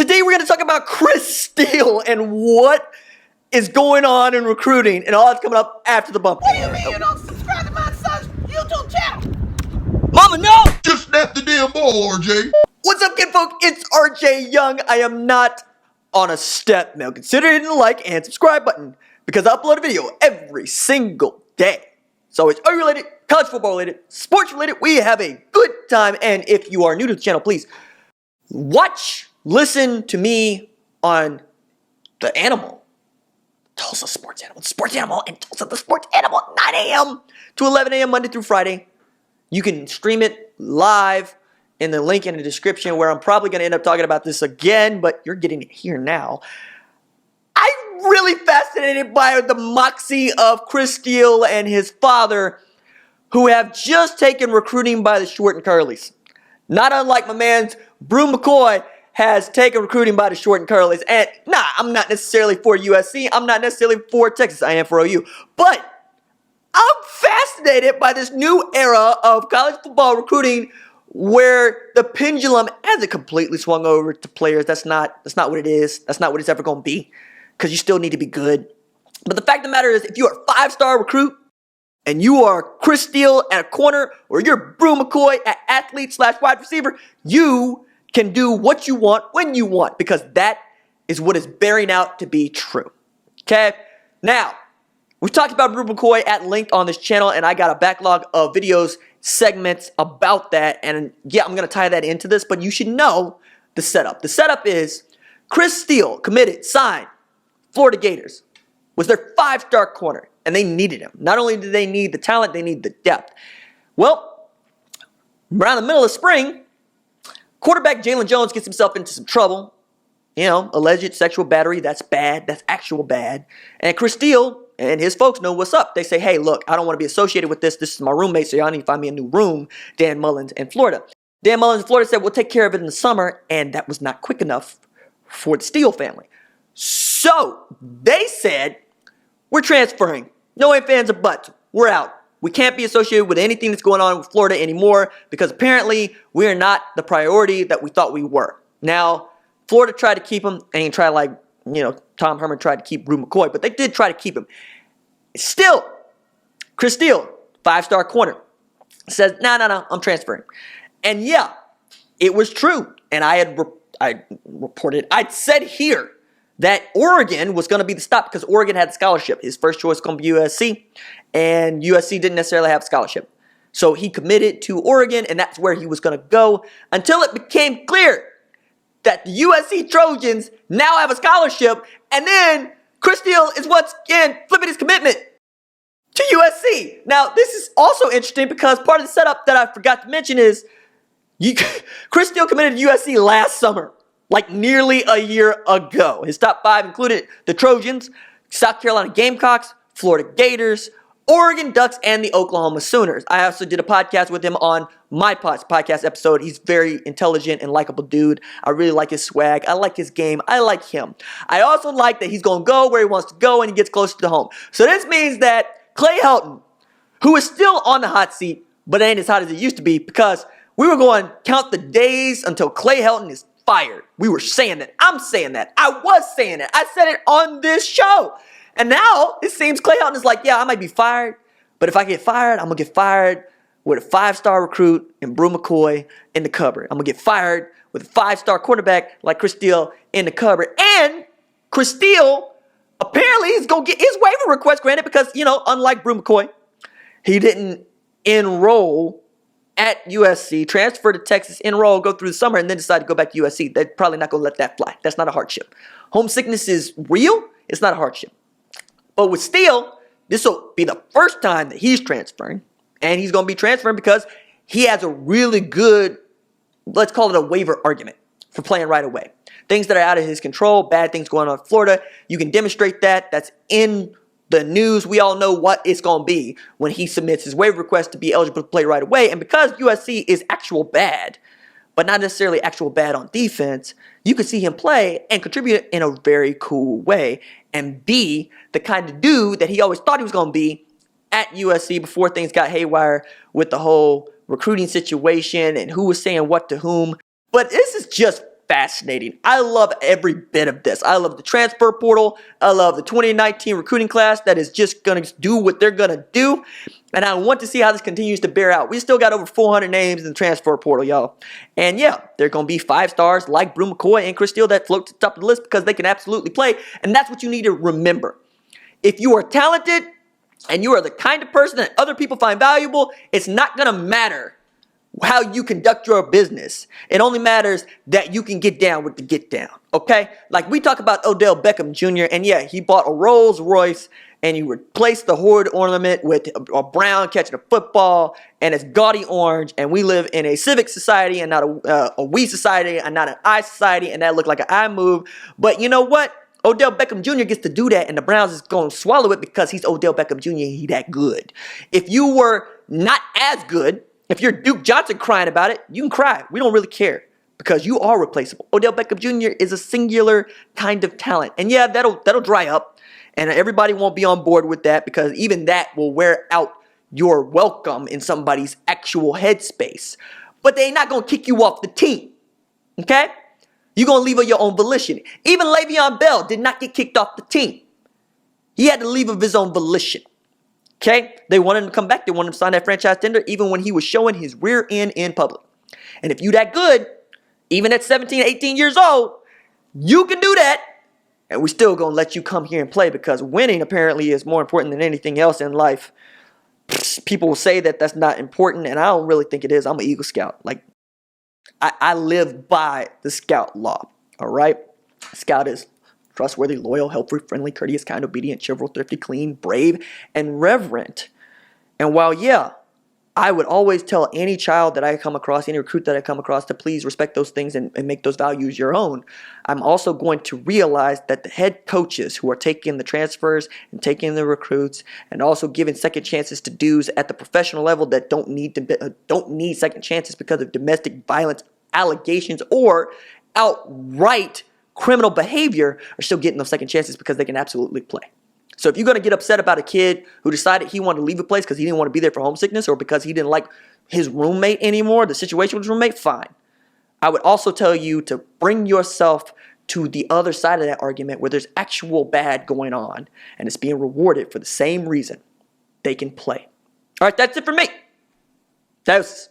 Today we're going to talk about Chris Steele and what is going on in recruiting and all that's coming up after the bump. What do you mean you don't subscribe to my son's YouTube channel? Mama, no! Just snap the damn ball, RJ. What's up, kinfolk? It's RJ Young. I am not on a step mill. Consider hitting the like and subscribe button because I upload a video every single day. So it's related, college football related, sports related. We have a good time. And if you are new to the channel, please listen to me on the Animal. Tulsa Sports Animal, and Tulsa the Sports Animal, 9 a.m. to 11 a.m. Monday through Friday. You can stream it live in the link in the description where I'm probably going to end up talking about this again, but you're getting it here now. I'm really fascinated by the moxie of Chris Steele and his father, who have just taken recruiting by the short and curlies. Not unlike my man's Brew McCoy has taken recruiting by the short and curlies. And I'm not necessarily for USC. I'm not necessarily for Texas. I am for OU. But I'm fascinated by this new era of college football recruiting where the pendulum hasn't completely swung over to players. That's not what it is. That's not what it's ever going to be, because you still need to be good. But the fact of the matter is, if you're a 5-star recruit and you are Chris Steele at a corner, or you're Brew McCoy at athlete/wide receiver, you can do what you want when you want, because that is what is bearing out to be true. Okay? Now, we've talked about Brew McCoy at length on this channel, and I got a backlog of videos, segments about that, and yeah, I'm going to tie that into this, but you should know the setup. The setup is Chris Steele committed, signed, Florida Gators, was their 5-star corner, and they needed him. Not only did they need the talent, they need the depth. Well, around the middle of spring, quarterback Jalen Jones gets himself into some trouble. You know, alleged sexual battery, that's bad, that's actual bad. And Chris Steele and his folks know what's up. They say, hey, look, I don't want to be associated with this. This is my roommate, so y'all need to find me a new room. Dan Mullins in Florida. Dan Mullins in Florida said, we'll take care of it in the summer, and that was not quick enough for the Steele family. So they said, we're transferring. No ifs, ands, or buts. We're out. We can't be associated with anything that's going on with Florida anymore because apparently we are not the priority that we thought we were. Now, Florida tried to keep him, and try like, Tom Herman tried to keep Brew McCoy, but they did try to keep him. Still, Chris Steele, 5-star corner, says, no, I'm transferring. And yeah, it was true. And I reported, I'd said here that Oregon was going to be the stop because Oregon had a scholarship. His first choice was going to be USC, and USC didn't necessarily have a scholarship. So he committed to Oregon, and that's where he was going to go until it became clear that the USC Trojans now have a scholarship, and then Chris Steele is once again flipping his commitment to USC. Now, this is also interesting because part of the setup that I forgot to mention is Chris Steele committed to USC last summer, like nearly a year ago. His top 5 included the Trojans, South Carolina Gamecocks, Florida Gators, Oregon Ducks, and the Oklahoma Sooners. I also did a podcast with him on my podcast episode. He's very intelligent and likable dude. I really like his swag. I like his game. I like him. I also like that he's going to go where he wants to go and he gets closer to home. So this means that Clay Helton, who is still on the hot seat, but ain't as hot as it used to be, because we were going to count the days until Clay Helton is fired. We were saying that. I'm saying that. I was saying it. I said it on this show. And now it seems Clay Helton is like, yeah, I might be fired, but if I get fired, I'm going to get fired with a 5-star recruit and Brew McCoy in the cupboard. I'm going to get fired with a 5-star quarterback like Chris Steele in the cupboard. And Chris Steele apparently is going to get his waiver request granted because, unlike Brew McCoy, he didn't enroll at USC, transfer to Texas, enroll, go through the summer, and then decide to go back to USC. They're probably not going to let that fly. That's not a hardship. Homesickness is real. It's not a hardship. But with Steele, this will be the first time that he's transferring. And he's going to be transferring because he has a really good, let's call it a waiver argument for playing right away. Things that are out of his control, bad things going on in Florida. You can demonstrate that. That's in the news. We all know what it's going to be when he submits his waiver request to be eligible to play right away. And because USC is actual bad, but not necessarily actual bad on defense, you could see him play and contribute in a very cool way and be the kind of dude that he always thought he was going to be at USC before things got haywire with the whole recruiting situation and who was saying what to whom. But this is just fascinating. I love every bit of this. I love the transfer portal. I love the 2019 recruiting class that is just going to do what they're going to do. And I want to see how this continues to bear out. We still got over 400 names in the transfer portal, y'all. And yeah, there are going to be 5 stars like Brew McCoy and Chris Steele that float to the top of the list because they can absolutely play. And that's what you need to remember. If you are talented and you are the kind of person that other people find valuable, it's not going to matter how you conduct your business. It only matters that you can get down with the get down, okay? Like we talk about Odell Beckham Jr., and yeah, he bought a Rolls Royce and he replaced the Horde ornament with a brown catching a football, and it's gaudy orange, and we live in a civic society and not a we society and not an I society, and that looked like an I move. But you know what? Odell Beckham Jr. gets to do that, and the Browns is going to swallow it because he's Odell Beckham Jr. and he that good. If you were not as good, if you're Duke Johnson crying about it, you can cry. We don't really care because you are replaceable. Odell Beckham Jr. is a singular kind of talent. And yeah, that'll dry up. And everybody won't be on board with that because even that will wear out your welcome in somebody's actual headspace. But they're not going to kick you off the team. Okay? You're going to leave of your own volition. Even Le'Veon Bell did not get kicked off the team. He had to leave of his own volition. Okay? They wanted him to come back. They wanted him to sign that franchise tender even when he was showing his rear end in public. And if you that good, even at 17, 18 years old, you can do that. And we're still going to let you come here and play because winning apparently is more important than anything else in life. People will say that that's not important, and I don't really think it is. I'm an Eagle Scout. Like, I live by the Scout law, all right? Scout is trustworthy, loyal, helpful, friendly, courteous, kind, obedient, chivalrous, thrifty, clean, brave, and reverent. And while, yeah, I would always tell any child that I come across, any recruit that I come across, to please respect those things and make those values your own. I'm also going to realize that the head coaches who are taking the transfers and taking the recruits and also giving second chances to dudes at the professional level that don't need second chances because of domestic violence allegations or outright criminal behavior are still getting those second chances because they can absolutely play. So if you're going to get upset about a kid who decided he wanted to leave a place because he didn't want to be there for homesickness or because he didn't like his roommate anymore, the situation with his roommate, fine. I would also tell you to bring yourself to the other side of that argument where there's actual bad going on and it's being rewarded for the same reason. They can play. All right, that's it for me. Deuces.